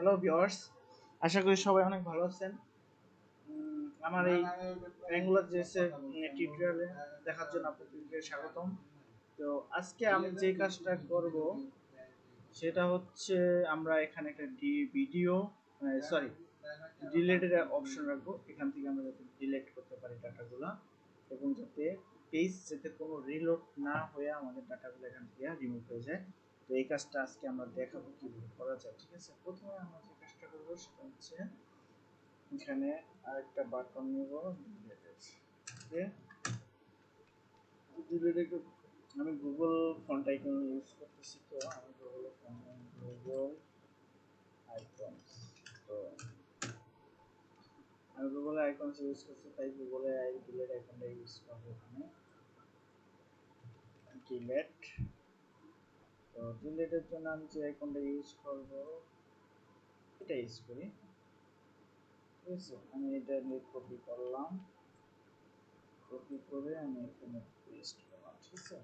Hello viewers, আশা করি সবাই অনেক ভালো আছেন। আমার এই angular.js এর টিউটোরিয়ালে দেখার জন্য আপনাদেরকে স্বাগতম। তো আজকে আমি যে কাজটা করব সেটা হচ্ছে আমরা এখানে একটা ভিডিও ডিলেটের অপশন রাখবো। এখান থেকে আমরা যাতে ডিলিট করতে পারি ডাটাগুলো এবং যাতে পেজ যাতে কোনো রিলোড না হয়ে আমাদের ডাটাগুলো এখান থেকে রিমুভ হয়ে যায়। তো এই কাজটা আজকে আমরা দেখাবো কিভাবে করা যায়। ঠিক আছে, প্রথমে আমরা যে কাজটা করবো সেটা হচ্ছে এখানে আরেকটা বাটন নেব ডিলেট। আমি গুগল ফন্ট আইকন ইউজ করতেছি, তো আমি গুগল আইকনস তো আমি গুগল আইকনস ইউজ করছি, তাই গুগলের ডিলেট আইকনটা ইউজ করবো এখানে। ডিলেট, তো ডিলেটের জন্য আমি যে আইকনটা ইউজ করব এটা ইউজ করি। ঠিক আছে, আমি এটা নিয়ে কপি করলাম, কপি করে আমি এখানে পেস্ট করলাম। ঠিক আছে,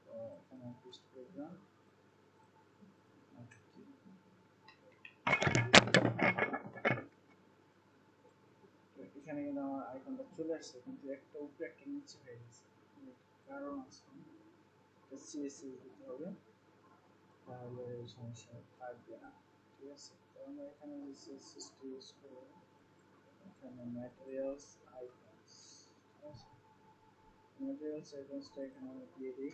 তো এখানে পেস্ট করলাম। এখানে কিন্তু আমার আইকনটা চলে আসছে, কিন্তু একটা উপরে একটা নিচে হয়ে গেছে, কারণ আছে সিএসএস দিতে হবে, তাহলে এই সমস্যা থাকবে না। ঠিক আছে, তো আমরা এখানে যে সিএসএসটা ইউজ করব, এখানে ম্যাটেরিয়ালস আইকনস, ঠিক আছে, ম্যাটেরিয়ালস আইকনসটা এখানে আমরা দিয়ে দিই।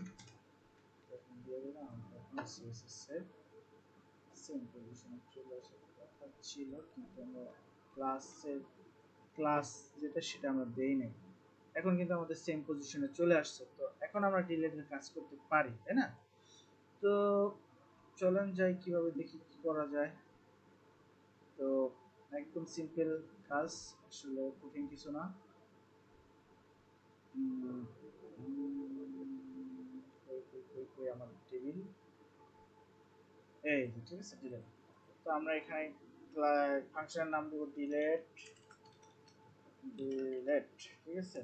এখন দিয়ে দিলাম, এখন সিএসএস এর সেম পজিশনে চলে আসার কথা ছিল, কিন্তু আমরা ক্লাস যেটা সেটা আমরা দেই নাই। এখন কিন্তু আমাদের সেম পজিশনে চলে আসছে। তো এখন আমরা ডিলেটের কাজ করতে পারি, তাই না? তো চলেন যাই কিভাবে দেখি কি করা যায়। তো একদম সিম্পল কাজ, আসলে কঠিন কিছু না। আমার টেবিল এই, ঠিক আছে, ডিলেট। তো আমরা এখানে ফাংশনের নাম দেব ডিলেট, ঠিক আছে।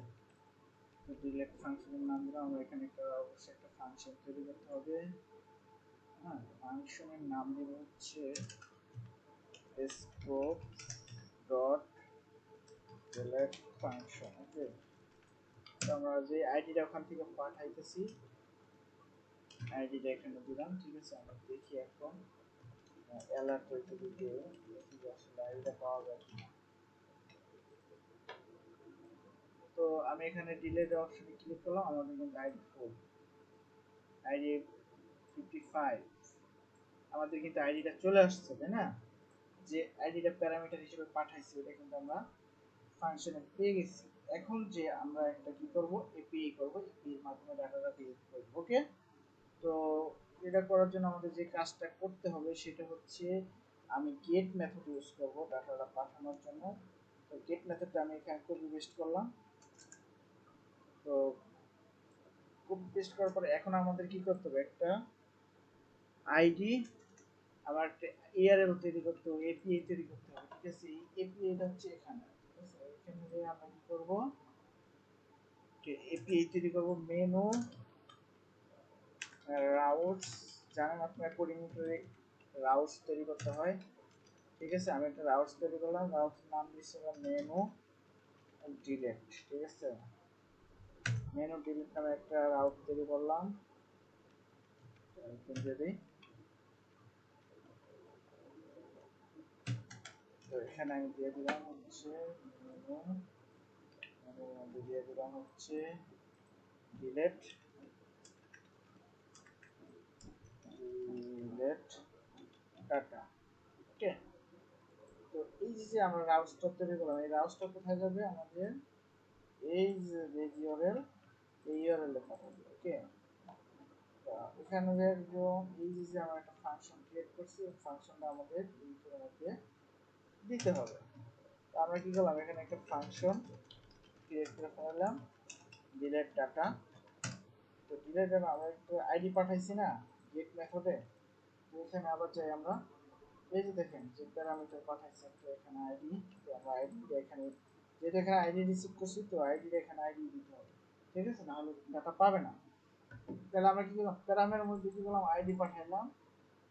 তো ডিলেট ফাংশনের নাম দিলাম। আমরা এখানে অবশ্যই একটা ফাংশন তৈরি করতে হবে। হ্যাঁ, ফাংশনের নাম দেব হচ্ছে স্কোপ ডট ডিলেট ফাংশন। ওকে, তো আমরা যে আইডিটা ওখান থেকে পাঠাইতেছি আইডিটা এখানে দিলাম। ঠিক আছে, আমরা দেখি এখন অ্যালার্ট হইতে দিতে দেখি যে আসলে আইডিটা পাওয়া যায় কিনা। তো আমি এখানে ডিলেট অপশনে ক্লিক করলাম, আমাদের কিন্তু আইডি ফুল, আইডি 55, আমাদের কিন্তু আইডিটা চলে আসছে, তাই না? যে আইডিটা প্যারামিটার হিসেবে পাঠাইছি ওটা কিন্তু আমরা ফাংশনে পেয়ে গেছি। এখন যে আমরা একটা কি করব, এপিআই করব, এপিআই এর মাধ্যমে ডাটাটা ডিলিট করব। ওকে, তো এটা করার জন্য আমাদের যে কাজটা করতে হবে সেটা হচ্ছে আমি গেট মেথড ইউজ করব ডাটাটা পাঠানোর জন্য। তো গেট মেথডটা আমি এখানে কপি পেস্ট করলাম। তো কপি পেস্ট করার পরে এখন আমাদের কি করতে হবে, একটা আইডি আবার একটা ইউআরএল তৈরি করতে হবে, এপিআই তৈরি করতে হবে। ঠিক আছে, এই এপিআইটা হচ্ছে এখানে। ঠিক আছে, এখানে যে আমরা কি করব, এপিআই তৈরি করব মেনু রাউটস। জানেন আপনারা কোডিং করে রাউটস তৈরি করতে হয়। ঠিক আছে, আমি একটা রাউটস তৈরি করলাম, রাউটস নাম দিয়েছিলাম মেনু ডিলেট। ঠিক আছে, মেনু ডিলেট নামে একটা রাউট তৈরি করলাম। যদি তো এখানে আমি দিয়ে দিলাম হচ্ছে মেনু, দিয়ে দিলাম হচ্ছে ডিলেট ডিলেট ডাটা। ওকে, তো এই যে আমরা রাউটসটা তৈরি করলাম, এই রাউটসটা কোথায় যাবে, আমাদের এই যে ইউআরএল, এই ইউআরএল এ পাঠাবে। ওকে, এখানে এই যে আমরা একটা ফাংশন ক্রিয়েট করছি, এই ফাংশনটা আমাদের ইনপুটের মধ্যে দিতে হবে। তো আমরা কি করলাম, এখানে একটা ফাংশন ক্রিয়েট করে ফেললাম ডিলেট ডাটা। তো ডিলেট ডাটা আমরা একটু আইডি পাঠাইছি না গেট মেথডে, তো এখানে আবার চাই আমরা এই যে দেখেন যে প্যারামিটার পাঠাইছি একটা এখানে আইডি। তো আমরা আইডি এখানে যেটা এখানে আইডি রিসিভ করছি, তো আইডি এখানে আইডি দিতে হবে। ঠিক আছে, না হলে ডাটা পাবে না। তাহলে আমরা কি করলাম, প্যারামের মধ্যে কি করলাম, আইডি পাঠাইলাম,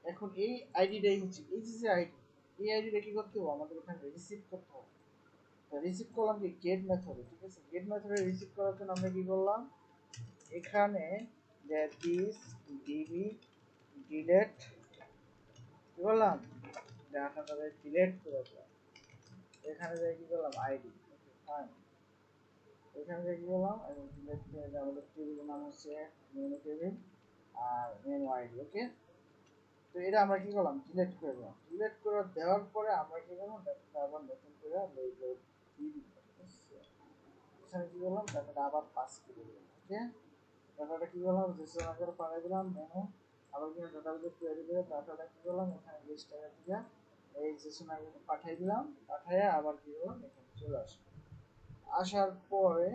এখন এই আইডিটাই হচ্ছে এই যে আইডি, এই আইডিটা কি করতে হবে আমাদের ওখানে রিসিভ করতে হবে। তো রিসিভ করলাম কি গেট মেথডে, ঠিক আছে। গেট মেথডে রিসিভ করার জন্য আমরা কি করলাম, এখানে যে দিস ডিবি ডিলেট কি করলাম, ডাটাটা ডিলেট করে দিলাম। এখানে যাই কি করলাম আইডি, ওকে ফাইন। এখানে যাই কি করলাম এবং ডিলেট করে আমাদের টেবিলের নাম হচ্ছে মেনু টেবিল আর মেনু আইডি, ওকে। তো এটা আমরা কি করলাম ডিলিট করে দিলাম। ডিলিট করে দেওয়ার পরে আমরা কি করলাম ডাটাটা আবার নতুন করে লোড দিয়ে দিলাম, ঠিক আছে। এখানে কি করলাম ডাটাটা আবার পাস করে দিলাম, ওকে। ডাটাটা কি করলাম জেসন আকারে পাঠিয়ে দিলাম মেনু, আবার কি ডাটাবেসে কোয়েরি করে ডাটাটা কি করলাম এখানে লিস্ট টাকা দিয়ে এই জেসন আকারে পাঠিয়ে দিলাম। পাঠিয়ে আবার কি করলাম এখানে চলে আসলো। আসার পরে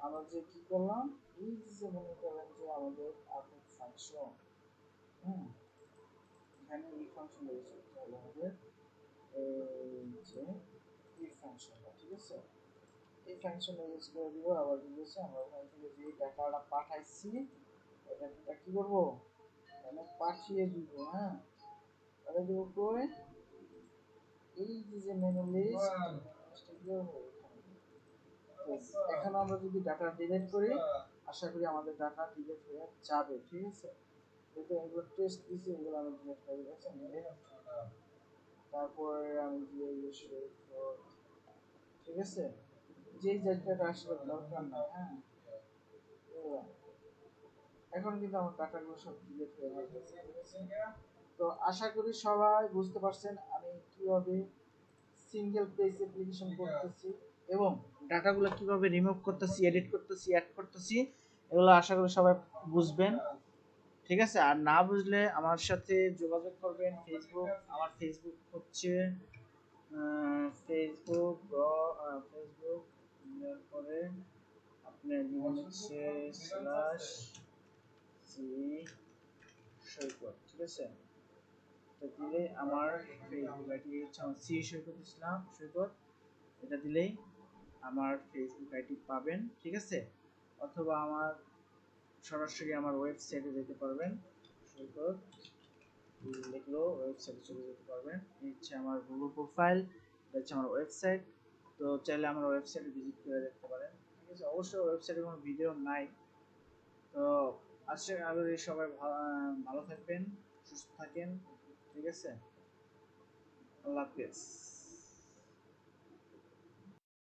আমরা যে কি করলাম, এই যে মনে করেন যে আমাদের আপডেট ফাংশন, হুম, এখানে এই ফাংশন রয়েছে তাহলে আমাদের এই যে এই ফাংশনটা, ঠিক আছে। এই ফাংশন ইউজ করে দিব। আবার কি হচ্ছে আমরা ওখান থেকে যে ডাটাটা পাঠাইছি এই ডাটাটা কি করব মানে পাঠিয়ে দিব, হ্যাঁ। তাহলে দিব কই এই যে মেনু লিস্ট, লিস্টে কি করব এখানে আমরা যদি ডাটা ডিলিট করি আশা করি আমাদের ডাটা ডিলিট হয়ে যাবে, ঠিক আছে। যেহেতু এগুলো টেস্ট দিছি এগুলো আমি ডিলিট করে দিয়েছি। তারপরে আমি দিয়ে ঠিক আছে, যেই জায়গাটা আসলে দরকার নাই, হ্যাঁ। এখন কিন্তু আমার ডাটাগুলো সব ডিলিট হয়ে গেছে, ঠিক আছে। তো আশা করি সবাই বুঝতে পারছেন আমি কিভাবে সিঙ্গেল পেজ অ্যাপ্লিকেশন করতেছি এবং ডাটাগুলো কিভাবে রিমুভ করতেছি, এডিট করতেছি, অ্যাড করতেছি, এগুলো আশা করি সবাই বুঝবেন, ঠিক আছে। আর না বুঝলে আমার সাথে যোগাযোগ করবেন। ফেসবুক, আমার ফেসবুক হচ্ছে ফেসবুক ফেসবুক পরে আপনার জীবন হচ্ছে স্ল্যাশ সি সৈকত, ঠিক আছে। তো দিলে আমার ফেসবুক আইডি হচ্ছে আমার সি সৈকত ইসলাম সৈকত, এটা দিলেই আমার ফেসবুক আইডি পাবেন, ঠিক আছে। অথবা আমার সরাসরি আমার ওয়েবসাইটে যেতে পারবেন, সৈকত লিখলো ওয়েবসাইটে চলে যেতে পারবেন। এই হচ্ছে আমার গুগল প্রোফাইল, এটা হচ্ছে আমার ওয়েবসাইট। তো চাইলে আমার ওয়েবসাইটে ভিজিট করে দেখতে পারেন, ঠিক আছে। অবশ্যই ওয়েবসাইটে কোনো ভিডিও নাই। তো আজকে আরো সবাই ভালো থাকবেন, সুস্থ থাকেন, ঠিক আছে। আল্লাহ হাফেজ।